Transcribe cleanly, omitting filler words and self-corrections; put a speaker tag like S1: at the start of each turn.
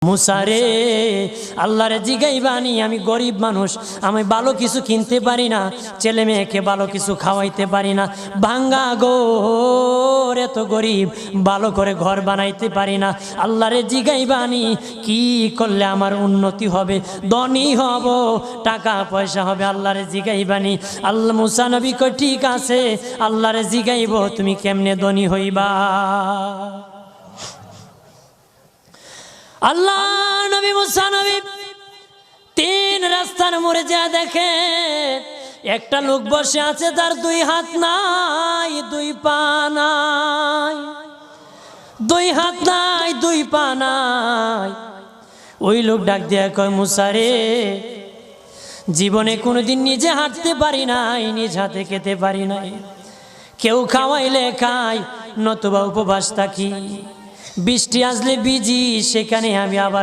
S1: মুসারে আল্লাহরে জিগাইবানি, আমি গরিব মানুষ, আমি ভালো কিছু কিনতে পারি না, ছেলে মেয়েকে ভালো কিছু খাওয়াইতে পারি না, ভাঙ্গা ঘর, এত গরিব, ভালো করে ঘর বানাইতে পারি না। আল্লাহরে জিগাইবানি কি করলে আমার উন্নতি হবে, ধনী হব, টাকা পয়সা হবে। আল্লাহরে জিগাইবানি। আল্লাহ মুসা নবী কই ঠিক আছে, আল্লাহরে জিগাইব তুমি কেমনে ধনী হইবা। আল্লাহ নবী মুসা নবী তিন রাস্তার মোড়ে যা দেখে একটা লোক বসে আছে, তার দুই হাত নাই, দুই পা নাই, দুই হাত নাই, দুই পা নাই। ওই লোক ডাক দিয়া কয়, মুসা রে, জীবনে কোনোদিন নিজে হাঁটতে পারি নাই, নিজ হাতে খেতে পারি নাই, কেউ খাওয়াইলে খাই, নতুবা উপবাস থাকি, বৃষ্টি আসলে ভিজি, সেখানে আমি আবার